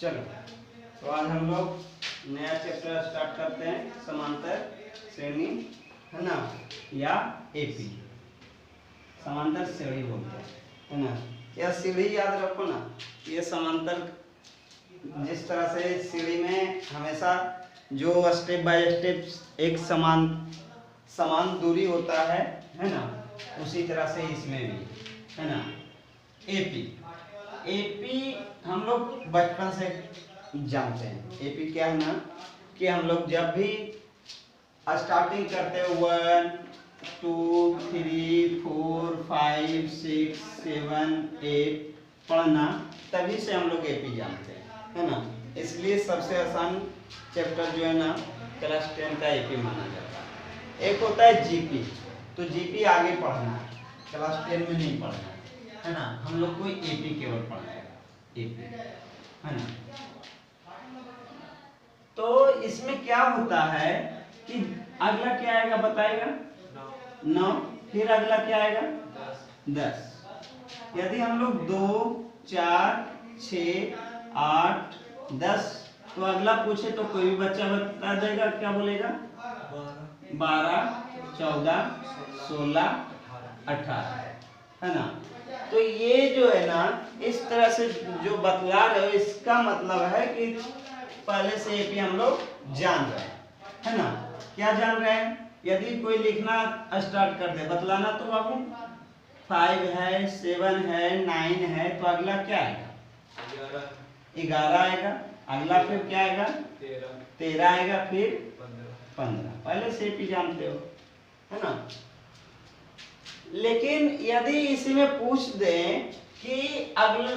चलो तो आज हम लोग नया चैप्टर स्टार्ट करते हैं, समांतर श्रेणी है ना, या एपी, समांतर श्रेणी बोलते हैं है ना। यह सीढ़ी याद रखो ना, ये समांतर जिस तरह से सीढ़ी में हमेशा जो स्टेप बाय स्टेप एक समान दूरी होता है ना, उसी तरह से इसमें भी है ना। एपी हम लोग बचपन से जानते हैं। एपी क्या है ना कि हम लोग जब भी स्टार्टिंग करते हैं 1 2 3 4 5 6 7 8 पढ़ना, तभी से हम लोग एपी जानते हैं है ना। इसलिए सबसे आसान चैप्टर जो है ना क्लास 10 का एपी माना जाता है। एक होता है जीपी, तो जीपी आगे पढ़ना है, क्लास 10 में नहीं पढ़ना है ना। हम लोग को एपी केवल पढ़ना है, एपी है ना। तो इसमें क्या होता है कि अगला क्या आएगा बताएगा? 9। फिर अगला क्या आएगा? 10। यदि हम लोग 2 4 6 8 10, तो अगला पूछे तो कोई भी बच्चा बता देगा, क्या बोलेगा? 12 14 16 18 है ना। तो ये जो है ना इस तरह से जो बतला रहे हो, इसका मतलब है कि पहले से एपी हम लोग जान रहे हैं है ना। क्या जान रहे हैं? यदि कोई लिखना स्टार्ट कर दे, बतलाना, तो बाबू 5 है 7 है 9 है, तो अगला क्या आएगा? 11 आएगा। अगला फिर क्या आएगा? 13 आएगा। फिर 15। पहले से एपी जानते हो है ना। लेकिन यदि इसी में पूछ दें कि अगला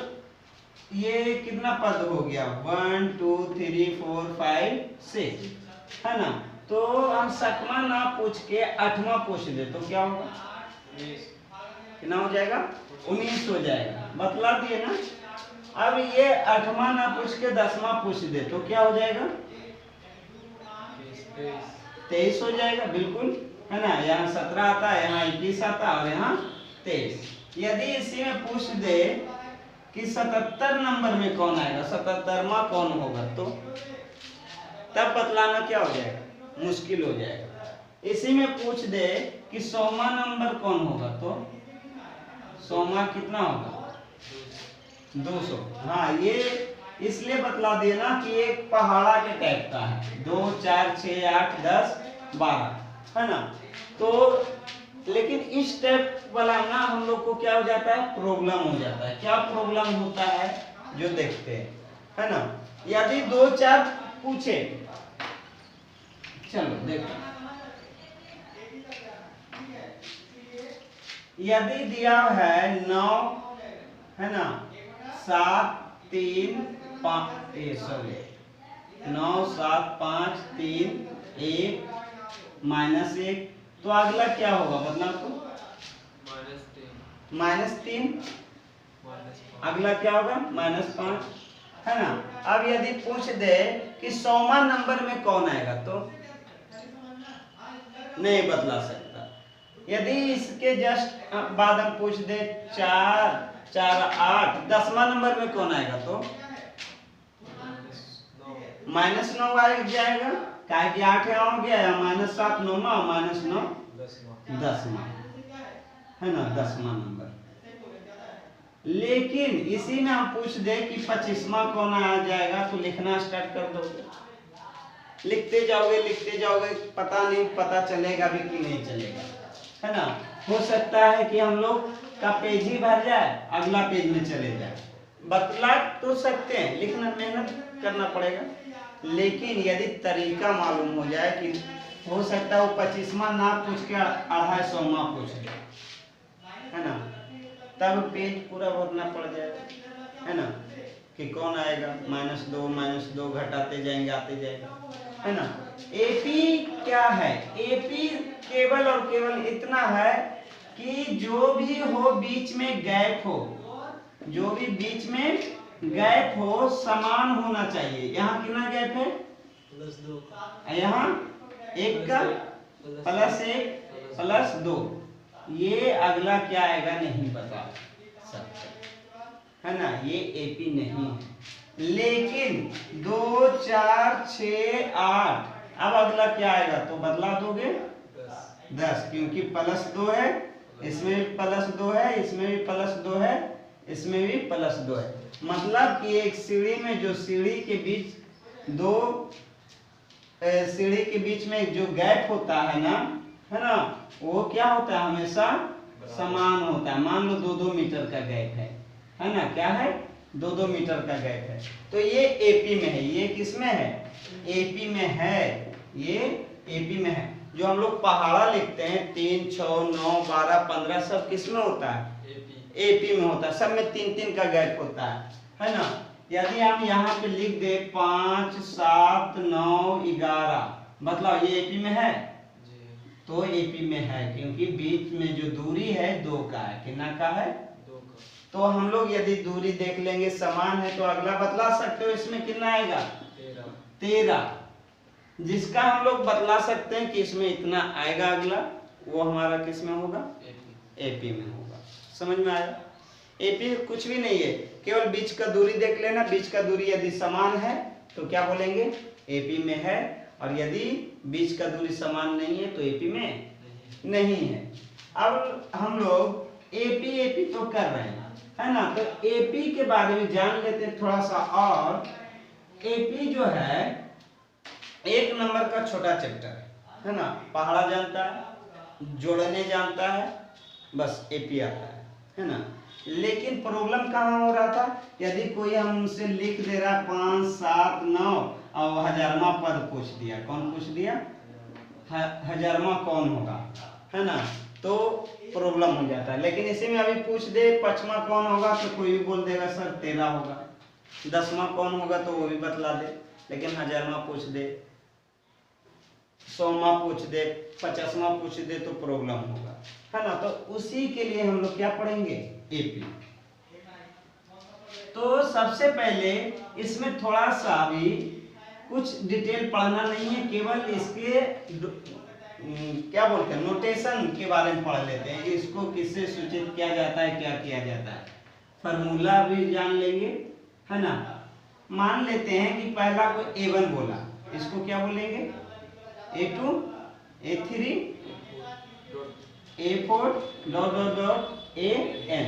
ये कितना पद हो गया, 1 2 3 4 5 6 है ना, तो हम 7वां ना पूछ के 8वां पूछ दे तो क्या होगा? कितना हो जाएगा? 19 हो जाएगा। बतला दिए ना। अब ये 8वां ना पूछ के 10वां पूछ दे तो क्या हो जाएगा? 23 हो जाएगा। बिल्कुल है ना। यहाँ 17 आता है, यहाँ 21 आता है और यहाँ 23। यदि इसी में पूछ दे कि 77 नंबर में कौन आएगा, 77वां कौन होगा, तो तब बतलाना क्या हो जाएगा? मुश्किल हो जाएगा। इसी में पूछ दे कि 100वां नंबर कौन होगा, तो 100वां कितना होगा? 200। हाँ, ये इसलिए बतला दिए ना कि एक पहाड़ा के टाइप का है, 2 4 6 8 10 12 है ना। तो लेकिन इस टाइप वाला ना हम लोग को क्या हो जाता है? प्रॉब्लम हो जाता है। क्या प्रॉब्लम होता है जो देखते हैं है ना। यदि 2 4 पूछे, चलो देखो, यदि दिया है 9 है ना 7 3 5 9 7 5 3 1 -1, तो अगला क्या होगा? मतलब तो -3। अगला क्या होगा? -5 है ना। अब यदि पूछ दे कि 100वां नंबर में कौन आएगा, तो नहीं बतला सकता। यदि इसके जस्ट बाद हम पूछ दे 4 4 8 10वां नंबर में कौन आएगा, तो -9 आ जाएगा। क्या कि 8 यहाँ हो गया, -7 9वां, -9 10वां है ना, 10वां नंबर। लेकिन इसी में हम पूछ दे कि 25वां कौन आ जाएगा, तो लिखना स्टार्ट कर दोगे, लिखते जाओगे, पता चलेगा भी कि नहीं चलेगा है ना। हो सकता है कि हम लोग का पेज ही भर जाए, अगला पेज में चले जाए। बतला तो सकते हैं, लिखना मेहनत करना पड़ेगा। लेकिन यदि तरीका मालूम हो जाए कि हो सकता है वो 25वां ना पूछ के 250वां पूछ दे है ना, तब पेज पूरा भरना पड़ जाएगा है ना कि कौन आएगा। -2 घटाते जाएंगे, आते जाएगा है ना। एपी क्या है? एपी केवल और केवल इतना है कि जो भी हो बीच में गैप हो, जो भी बीच में गैप हो समान होना चाहिए। यहाँ कितना गैप है? +2। यहाँ 1 का +1 +2। ये अगला क्या आएगा नहीं बता सकते है ना। ये एपी नहीं है लेकिन 2 4 6 8, अब अगला क्या आएगा तो बदला दोगे 10, क्योंकि +2 है, इसमें भी +2 है, इसमें भी +2 है, इसमें भी +2 है। मतलब कि एक सीढ़ी में जो सीढ़ी के बीच दो सीढ़ी के बीच में जो गैप होता है ना, है ना, वो क्या होता है हमेशा समान होता है। मान लो 2-2 मीटर का गैप है ना, क्या है 2-2 मीटर का गैप है। तो ये एपी में है, ये किस में है एपी में है, ये एपी में है। जो हम लोग पहाड़ा लिखते हैं 3 6 9 12 15 सब किस में होता है एपी में होता है, सब में 3-3 का गैप होता है ना। यदि हम यहाँ पे लिख दे 5 7 9 11, मतलब ये एपी में है तो एपी में है, क्योंकि बीच में जो दूरी है 2 का है, कितना का है 2 का। तो हम लोग यदि दूरी देख लेंगे समान है तो अगला बतला सकते हो, इसमें कितना आएगा 13, जिसका हम लोग बतला सकते हैं कि इसमें इतना आएगा, अगला वो हमारा किस में होगा एपी में होगा। समझ में आया? एपी कुछ भी नहीं है, केवल बीच का दूरी देख लेना, बीच का दूरी यदि समान है तो क्या बोलेंगे एपी में है, और यदि बीच का दूरी समान नहीं है तो एपी में नहीं है। अब हम लोग एपी तो कर रहे हैं, है ना, तो एपी के बारे में जान लेते हैं थोड़ा सा। और एपी जो है 1 नंबर का छोटा चैप्टर है ना, पहाड़ा जानता है, जोड़ने जानता है, बस एपी आता है ना। लेकिन प्रॉब्लम कहाँ हो रहा था, यदि कोई हमसे लिख दे रहा 5 7 9 और 1000वां पद पूछ दिया, कौन पूछ दिया 1000वां कौन होगा, है ना, तो प्रॉब्लम हो जाता है। लेकिन इसी में अभी पूछ दे 5वां कौन होगा तो कोई भी बोल देगा सर 13 होगा, 10वां कौन होगा तो वो भी बतला दे। लेकिन 1000वां पूछ दे, 100वां पूछ दे, 50वां पूछ दे तो प्रॉब्लम होगा, है ना। तो उसी के लिए हम लोग क्या पढ़ेंगे एपी। तो सबसे पहले इसमें थोड़ा सा भी कुछ डिटेल पढ़ना नहीं है, केवल इसके क्या बोलते हैं नोटेशन के बारे में पढ़ लेते हैं, इसको किससे सूचित किया जाता है, क्या किया जाता है, फार्मूला भी जान लेंगे, है ना। मान लेते हैं कि पहला कोई A1 बोला, इसको क्या बोलेंगे A2 A3 A4 AN,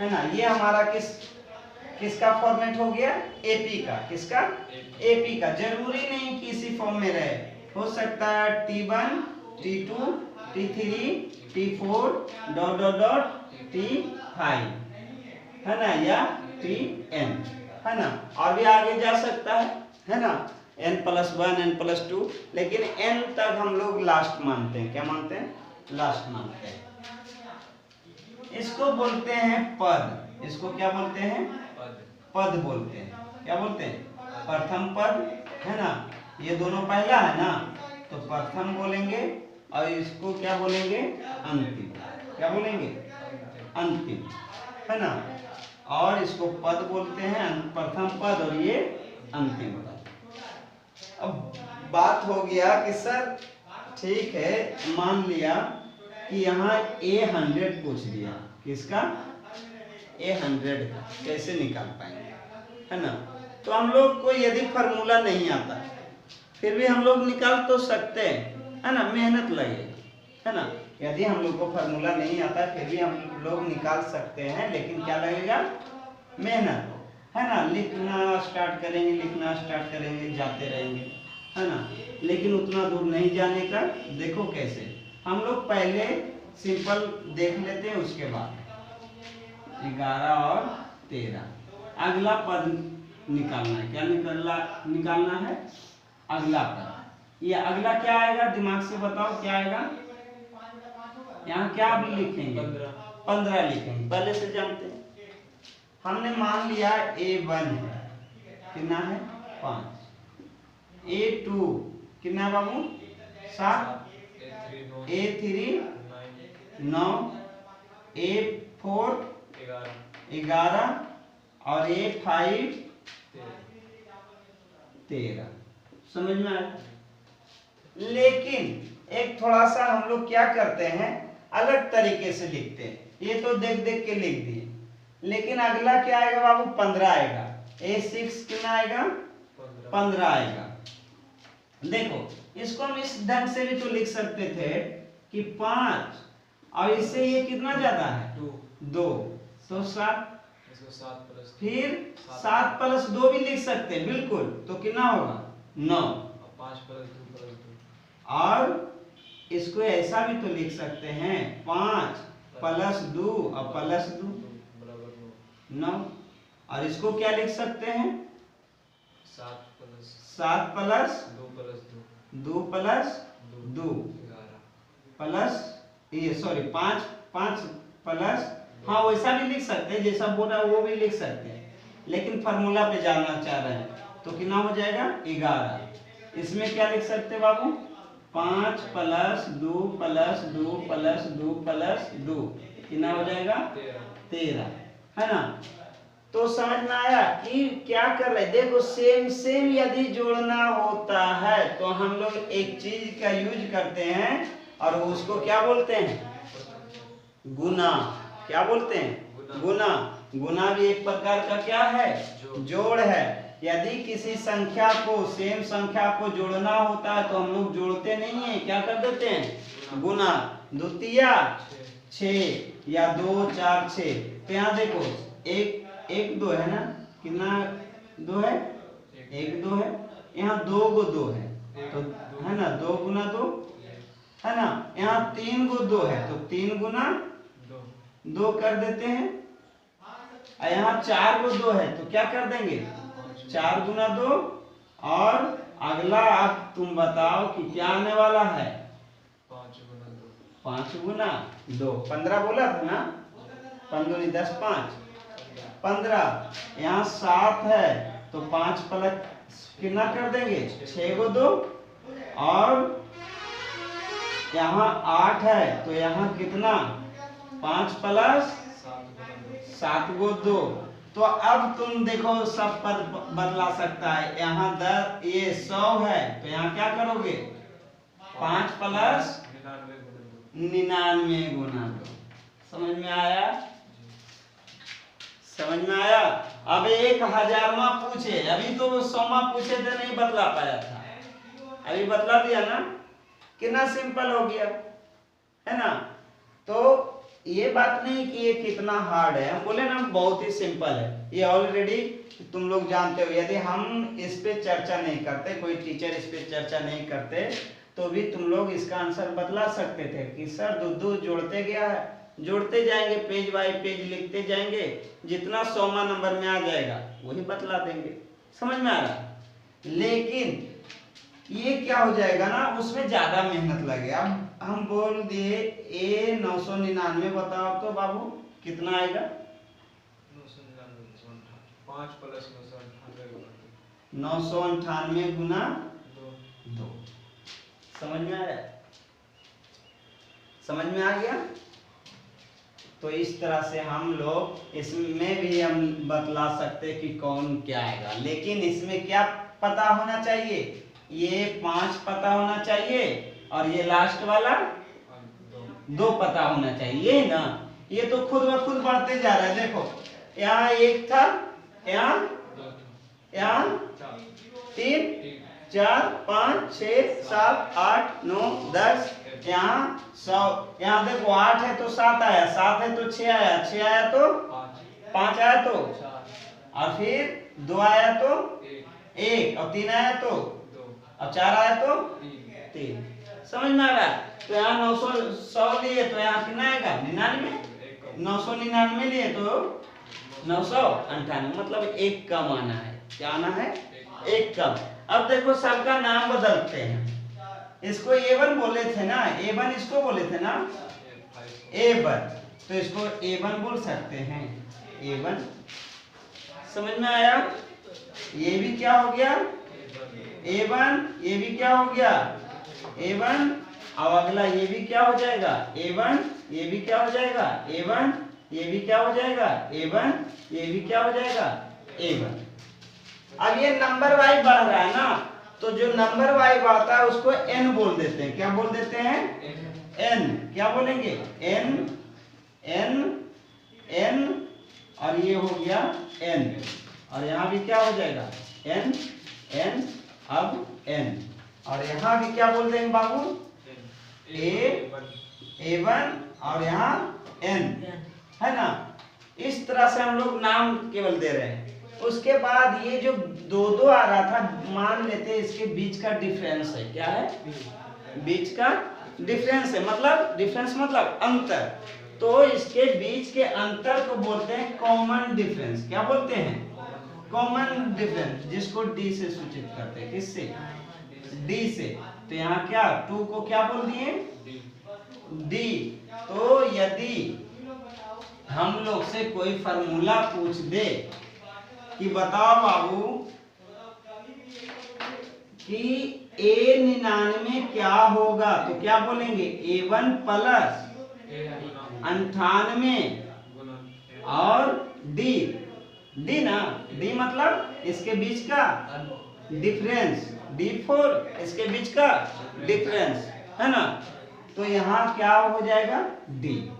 है ना। ये हमारा किसका फॉर्मेट हो गया एपी का, किसका एपी का। जरूरी नहीं कि इसी फॉर्म में रहे, हो सकता है T1 T2 T3 T4 T5, है ना, या Tn, है ना, और भी आगे जा सकता है ना, n+1 n+2, लेकिन n तक हम लोग लास्ट मानते हैं, क्या मानते हैं लास्ट मानते हैं। इसको बोलते हैं पद, इसको क्या बोलते हैं पद बोलते हैं, क्या बोलते हैं प्रथम पद, है ना। ये दोनों पहला है ना तो प्रथम बोलेंगे, और इसको क्या बोलेंगे अंतिम, क्या बोलेंगे अंतिम, है ना। और इसको पद बोलते हैं प्रथम पद और ये अंतिम पद। अब बात हो गया कि सर ठीक है, मान लिया कि यहाँ A100 पूछ दिया, किसका A100 का कैसे निकाल पाएंगे, है ना। तो हम लोग को यदि फार्मूला नहीं आता फिर भी हम लोग निकाल तो सकते हैं, है ना, मेहनत लगेगी, है ना। यदि हम लोग को फार्मूला नहीं आता फिर भी हम लोग निकाल सकते हैं, लेकिन क्या लगेगा मेहनत, है ना। लिखना स्टार्ट करेंगे जाते रहेंगे, है ना। लेकिन उतना दूर नहीं जाने का, देखो कैसे हम लोग पहले सिंपल देख लेते हैं, उसके बाद 11 और 13 अगला पद निकालना है। क्या निकालना है अगला पद। ये अगला क्या आएगा दिमाग से बताओ, क्या आएगा, यहाँ क्या भी लिखेंगे 15 लिखेंगे, पहले से जानते हैं। हमने मान लिया A1 है, कितना है 5, A2 कितना बाबू 7, A3 9, A4 11 और A5 13। समझ में आया? लेकिन एक थोड़ा सा हम लोग क्या करते हैं, अलग तरीके से लिखते हैं। ये तो देख देख के लिख दिए, लेकिन अगला क्या आएगा बाबू 15 आएगा। A6 कितना आएगा 15 आएगा। देखो इसको हम इस ढंग से भी तो लिख सकते थे कि 5 और इससे ये कितना ज्यादा है 2 तो 7, फिर 7 प्लस 2 भी लिख सकते हैं बिल्कुल, तो कितना होगा 9। 5 + 2 और इसको ऐसा भी तो लिख सकते हैं 5 + 2 और +2 9। और इसको क्या लिख सकते हैं 7 प्लस 2 प्लस 2 प्लस ये सॉरी 5 प्लस, हाँ वैसा भी लिख सकते हैं जैसा बोला वो भी लिख सकते हैं, लेकिन फार्मूला पे जाना चाह रहे हैं तो कितना हो जाएगा 11। इसमें क्या लिख सकते हैं बाबू 5 + 2 + 2 + 2 + 2 कितना हो जाएगा 13, है ना। तो समझ में आया कि क्या कर रहे, देखो सेम सेम यदि जोड़ना होता है तो हम लोग एक चीज का यूज करते हैं और उसको क्या बोलते हैं गुना। क्या बोलते हैं गुना। गुना भी एक प्रकार का क्या है जोड़ है। यदि किसी संख्या को सेम संख्या को जोड़ना होता है तो हम लोग जोड़ते नहीं है, क्या कर देते हैं गुना। द्वितीया 6 या 2 4 6, तो यहाँ देखो 1 2 है ना, कितना 2 है 1 2 है, यहाँ 2 गो 2 है तो है ना 2 गुना 2 है ना, यहाँ 3 गो 2 है तो 3 गुना 2 कर देते हैं, और यहाँ 4 गो 2 है तो क्या कर देंगे 4 गुना 2। और अगला अब तुम बताओ कि क्या आने वाला है 5 गुना 2 15 बोला था ना, 15 10 5 15। यहाँ 7 है तो 5 प्लस कितना कर देंगे 6 गो 2, और यहाँ 8 है तो यहाँ कितना 5 प्लस 7 गो 2। तो अब तुम देखो सब पद बदला सकता है, यहाँ 10 ये 100 है तो यहाँ क्या करोगे 5 प्लस 99 गुना 2। समझ में आया, समझ में आया। अब 1000वां पूछे, अभी तो 100वां पूछे थे नहीं बतला पाया था, अभी बतला दिया ना, कितना सिंपल हो गया है ना। तो ये बात नहीं कि ये कितना हार्ड है, हम बोले ना बहुत ही सिंपल है, ये ऑलरेडी तुम लोग जानते हो। यदि हम इस पे चर्चा नहीं करते, कोई टीचर इस पे चर्चा नहीं करते तो भी तुम लोग इसका आंसर बतला सकते थे कि सर दूध जोड़ते गया है, जोड़ते जाएंगे पेज बाय पेज लिखते जाएंगे, जितना 100वां नंबर में आ जाएगा वही बतला देंगे। समझ में आ रहा। लेकिन ये क्या हो जाएगा ना, उसमें ज्यादा मेहनत लगेगा। अब हम बोल दिए A 999, बताओ तो बाबू कितना आएगा 5 + 998 गुना 2। समझ में आया, समझ में आ गया। तो इस तरह से हम लोग इसमें भी हम बतला सकते कि कौन क्या आएगा, लेकिन इसमें क्या पता होना चाहिए, ये 5 पता होना चाहिए और ये लास्ट वाला 2 पता होना चाहिए, ये ना। ये तो खुद ब खुद बढ़ते जा रहा है। देखो यहाँ 1 था, यहाँ 3 4 5 6 7 8 9 10, यहाँ 100, यहाँ देखो 8 है तो 7 आया, 7 है तो 6 आया, 6 आया तो 5 आया तो, और फिर 2 आया तो 1, और 3 आया तो, और 4 आया तो 3। समझ में आ रहा है। तो यहाँ 900 लिए तो यहाँ कितना आएगा 99, 999 लिए तो 998, मतलब 1 कम आना है। क्या आना है 1 कम। अब देखो सबका नाम बदलते हैं, इसको A1 बोले थे ना, A1 इसको बोले थे ना A1, तो इसको A1 बोल सकते हैं A1। समझ में आया। ये भी क्या हो गया A1, ये भी क्या हो गया A1, और अगला ये भी क्या हो जाएगा A1, ये भी क्या हो जाएगा A1, ये भी क्या हो जाएगा A1, ये भी क्या हो जाएगा A1। अब ये नंबर वाइज बढ़ रहा है ना, तो जो नंबर वाइज बढ़ता है उसको n बोल देते हैं। क्या बोल देते हैं n। क्या बोलेंगे n, और ये हो गया n, और यहाँ भी क्या हो जाएगा n n अब n, और यहाँ भी क्या बोल देंगे बाबू a1 और यहाँ n, है ना। इस तरह से हम लोग नाम केवल दे रहे हैं। उसके बाद ये जो दो दो आ रहा था, मान लेते हैं इसके बीच का डिफरेंस है। क्या है? बीच का डिफरेंस है, मतलब डिफरेंस मतलब अंतर। तो इसके बीच के अंतर को बोलते हैं कॉमन डिफरेंस। क्या बोलते हैं? कॉमन डिफरेंस, जिसको डी से सूचित करते हैं। किससे? डी से। तो यहाँ क्या 2 को क्या बोल दिए? डी। तो यदि हम लोग से कोई फार्मूला पूछ दे कि बताओ बाबू कि A99 क्या होगा, तो क्या बोलेंगे? A1 प्लस 98 और डी। डी ना, डी मतलब इसके बीच का डिफरेंस, D4 इसके बीच का डिफरेंस, है ना। तो यहाँ क्या हो जाएगा? डी।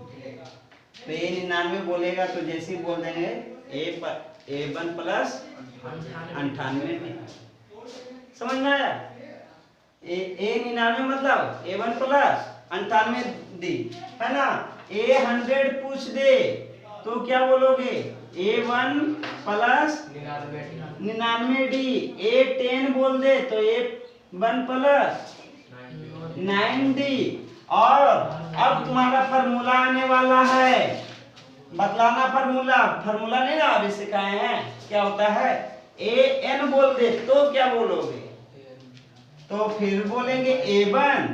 तो A99 बोलेगा तो जैसे ही बोल देंगे A1 प्लस 98। समझ में आया? A99 मतलब A1 प्लस 98D, है ना। A100 पूछ दे तो क्या बोलोगे? A1 plus 99D। A10 बोल दे तो A1 प्लस 9D। और अब तुम्हारा फार्मूला आने वाला है, बतलाना फार्मूला। फार्मूला नहीं ना अभी सिखाए हैं, क्या होता है? an बोल दे तो क्या बोलोगे? तो फिर बोलेंगे A1,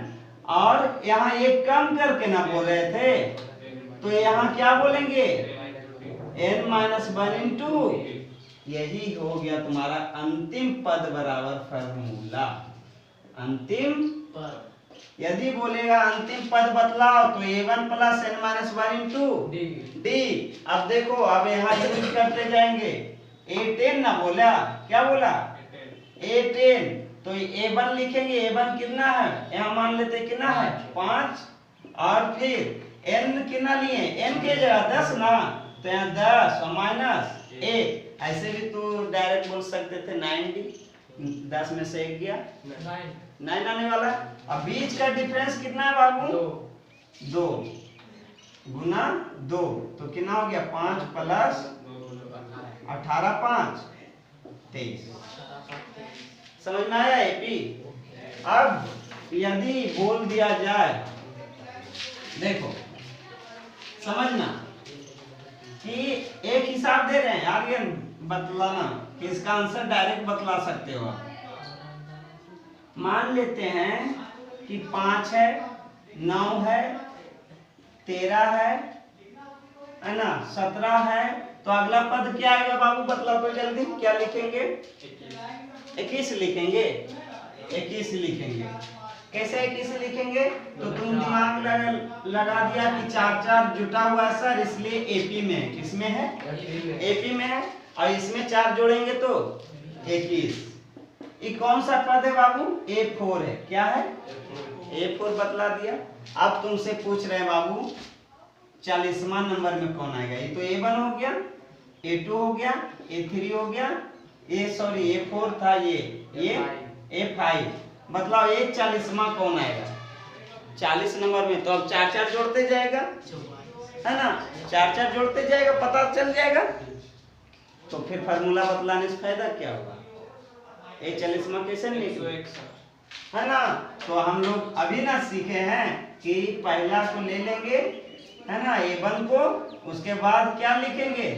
और यहाँ एक कम करके ना बोल रहे थे, तो यहाँ क्या बोलेंगे? n-1 इंटू, यही हो गया तुम्हारा अंतिम पद बराबर फार्मूला। अंतिम पद। यदि बोलेगा अंतिम पद बतलाओ तो A1 plus n-1 into D. अब देखो, अब यहाँ यूज करते जाएंगे। A10 ना बोला, क्या बोला? A10। तो A1 लिखेंगे। A1 कितना है? यहाँ मान लेते कितना है? 5। और फिर n कितना लिए? n के जगह 10 ना, तो यहाँ 10 और माइनस 1। ऐसे भी तो डायरेक्ट बोल सकते थे 9D। 10 में से 1 गया 9 आने वाला। अब बीच का डिफरेंस कितना है बाबू? 2 गुना 2, तो कितना हो गया? 5 प्लस 18 5 23। समझ में आया एपी? अब यदि बोल दिया जाए, देखो समझना कि एक हिसाब दे रहे हैं, आगे बतलाना कि इसका आंसर डायरेक्ट बतला सकते हो आप। मान लेते हैं कि 5 है, 9 है, 13 है ना, 17 है। तो अगला पद क्या आएगा बाबू? बतलाओ तो जल्दी। क्या लिखेंगे? 21 लिखेंगे। 21 लिखेंगे। कैसे 21 लिखेंगे? तो तुम दिमाग लगा दिया कि 4 जुटा हुआ है सर, इसलिए एपी में है। किसमें है? एपी में है। और इसमें 4 जोड़ेंगे तो 21। ये कौन सा पद है बाबू? A4 है। क्या है? A4 बतला दिया। अब तुमसे पूछ रहे हैं बाबू 40वां नंबर में कौन आएगा? ये तो A1 हो गया, A2 हो गया, A3 हो गया, A4 था, ये A5। मतलब ये 40वां कौन आएगा? 40 नंबर में। तो अब 4 जोड़ते जाएगा, है ना। 4 जोड़ते जाएगा, पता चल जाएगा। तो फिर फार्मूला बतलाने से फायदा क्या होगा? ये 40वां कैसे निकले, है ना। तो हम लोग अभी ना सीखे हैं कि पहला को ले लेंगे, है ना, A1 को। उसके बाद क्या लिखेंगे?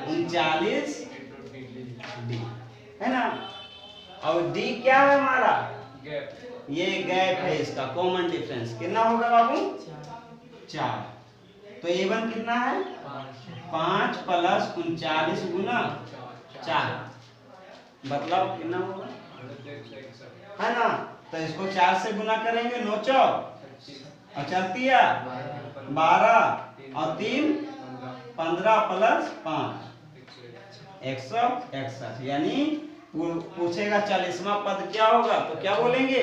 39D, है ना। और D क्या है हमारा? ये गैप है इसका, कॉमन डिफरेंस। कितना होगा बाबू? 4। तो A1 कितना है? 5 प्लस 39 गुना 4। बतलाओ कितना होगा, है ना। तो इसको 4 से गुना करेंगे, 9 चौक और 4 तिया 12 और 3 15 प्लस 5 161। यानी पूछेगा 40वां पद क्या होगा, तो क्या बोलेंगे?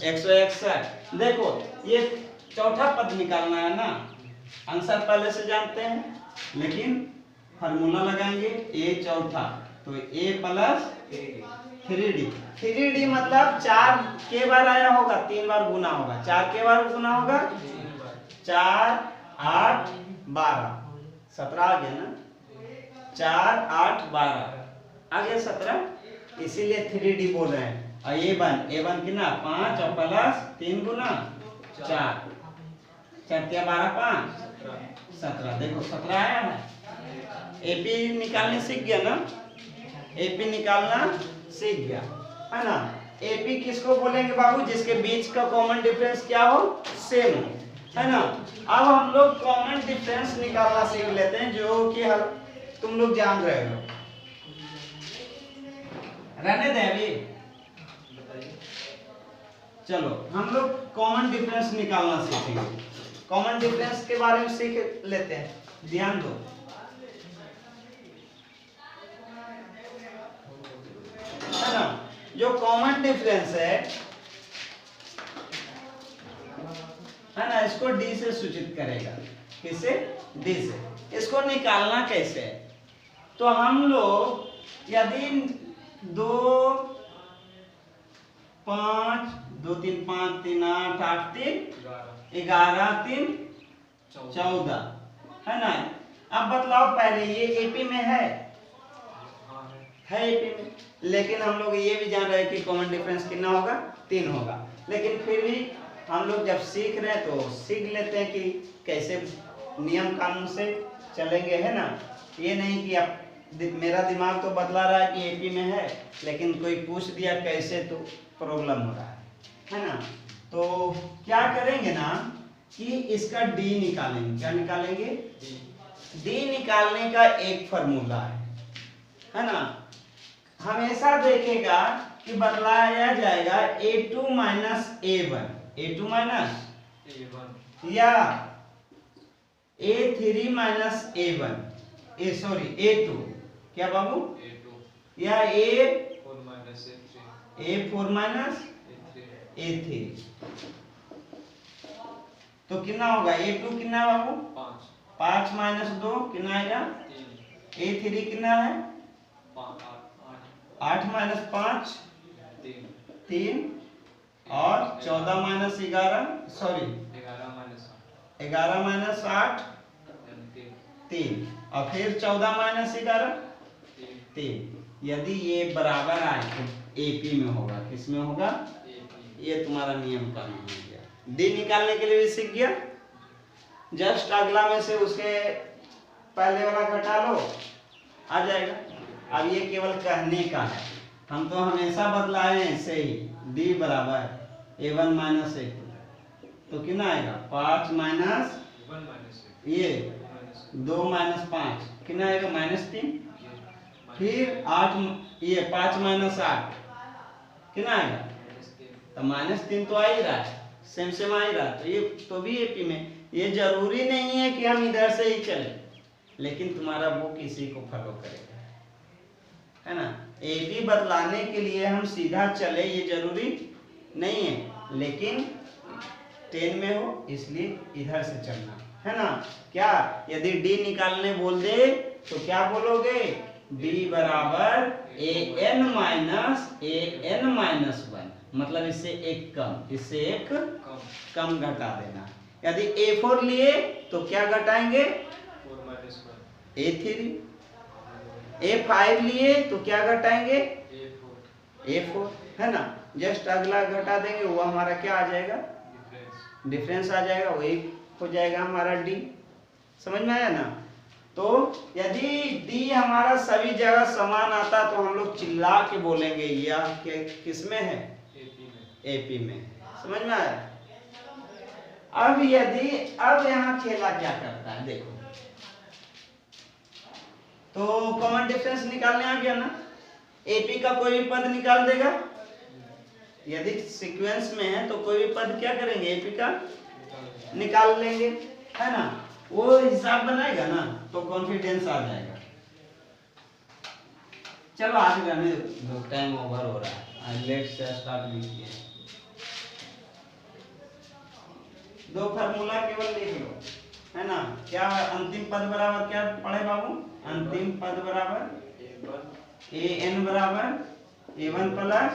161। देखो ये चौथा पद निकालना है ना। आंसर पहले से जानते हैं, लेकिन फार्मूला लगाएंगे ए चौथा, तो ए प्लस 3d। 3d मतलब 4 के बार आया होगा, 3 बार गुना होगा। 4 के बार गुना होगा, 4 8 12 17 आ गया ना, 4 8 12 आ गया 17, इसीलिए 3d बोल रहे हैं। और a1 कितना 5 और प्लस 3 गुना 4, 4 क्या 12 5 17, देखो 17 आया है। एपी निकालने सीख गया ना, एपी निकालना सीख गया है ना। एपी किसको बोलेंगे बाबू, जिसके बीच का कॉमन डिफरेंस क्या हो, सेम हो, है ना। अब हम लोग कॉमन डिफरेंस निकालना सीख लेते हैं, जो कि तुम लोग जान रहे हो। रहने दे अभी, चलो हम लोग कॉमन डिफरेंस निकालना सीखेंगे। कॉमन डिफरेंस के बारे में सीख लेते हैं, ध्यान दो। है ना, जो कॉमन डिफरेंस है ना, इसको डी से सूचित करेगा। किससे, डी से। इसको निकालना कैसे है, तो हम लोग यदि 2 5 2 3 5 3 8 8 3 11 3 14 है ना। अब बतलाओ, पहले ये एपी में है एपी में, लेकिन हम लोग ये भी जान रहे हैं कि कॉमन डिफरेंस कितना होगा, 3 होगा। लेकिन फिर भी हम लोग जब सीख रहे हैं तो सीख लेते हैं कि कैसे नियम कानून से चलेंगे, है ना। ये नहीं कि अब मेरा दिमाग तो बदला रहा है कि एपी में है, लेकिन कोई पूछ दिया कैसे, तो प्रॉब्लम हो रहा है ना। तो क्या करेंगे ना कि इसका डी निकालेंगे। क्या निकालेंगे, डी निकालने का एक फॉर्मूला है ना। हमेशा देखेगा कि बदलाया जाएगा a2 minus a1, a2 minus या a3 माइनस a1, a2 क्या बाबू, या a4 माइनस a3। तो कितना होगा, a2 कितना है बाबू 5 माइनस 2 कितना आएगा, a3 कितना है 8 माइनस 5 3 और 14 माइनस 11 सॉरी 11 माइनस 8 3 और फिर 14 माइनस 11 3। यदि ये बराबर आए तो एपी में होगा। किस में होगा, ये तुम्हारा नियम कानून हो गया। डी निकालने के लिए भी सीख गया। जस्ट अगला में से उसके पहले वाला घटा लो, आ जाएगा। अब ये केवल कहने का है, हम तो हमेशा बदलाए हैं ऐसे ही। डी बराबर a1 माइनस a2, तो कितना आएगा 5 माइनस ये 2 माइनस 5 कितना आएगा -3, फिर 8 ये 5 माइनस 8 कितना आएगा, तो -3 तो आ ही रहा है, सेम आ ही रहा है। तो ये तो भी एपी में। ये जरूरी नहीं है कि हम इधर से ही चले, लेकिन तुम्हारा बुक इसी को फॉलो करेगा, है ना। एपी बदलाने के लिए हम सीधा चले ये जरूरी नहीं है, लेकिन 10 में हो इसलिए इधर से चलना, है ना। क्या यदि डी निकालने बोल दे तो क्या बोलोगे, डी बराबर an माइनस 1, मतलब इससे एक कम, इससे एक कम घटा देना। यदि a4 लिए तो क्या घटाएंगे, a3। a5 लिए तो क्या घटाएंगे, a4, है ना। जस्ट अगला घटा देंगे, वो हमारा क्या आ जाएगा, डिफरेंस आ जाएगा, वो एक हो जाएगा हमारा डी। समझ में आया ना। तो यदि डी हमारा सभी जगह समान आता तो हम लोग चिल्ला के बोलेंगे यह किस में है, एपी में। समझ में आया। अब यहाँ खेला क्या करता है देखो, तो कॉमन डिफरेंस निकालने आ गया ना। एपी का कोई भी पद निकाल देगा, यदि सीक्वेंस में है तो कोई भी पद क्या करेंगे, एपी का निकाल लेंगे, है ना। वो हिसाब बनाएगा ना तो कॉन्फिडेंस आ जाएगा। चलो आज रहने दो, टाइम ओवर हो रहा है। लेट्स स्टार्ट लिखिए, 2 फार्मूला केवल लिख लो। है ना। क्या अंतिम पद बराबर क्या पढ़े बाबू, अंतिम पद बराबर ए एन बराबर A1 plus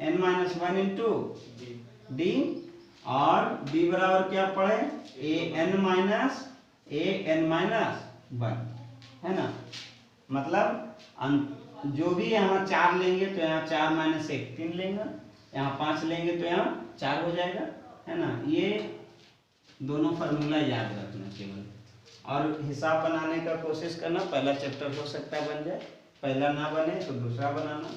n-1 into D, और b बराबर क्या पढ़े an-1 है ना। मतलब जो भी यहाँ 4 लेंगे तो यहाँ 4 माइनस 1 3 लेंगे, यहाँ 5 लेंगे तो यहाँ 4 हो जाएगा, है ना। ये दोनों फार्मूला याद रखना केवल, और हिसाब बनाने का कोशिश करना। पहला चैप्टर हो सकता है बन जाए, पहला ना बने तो दूसरा बनाना।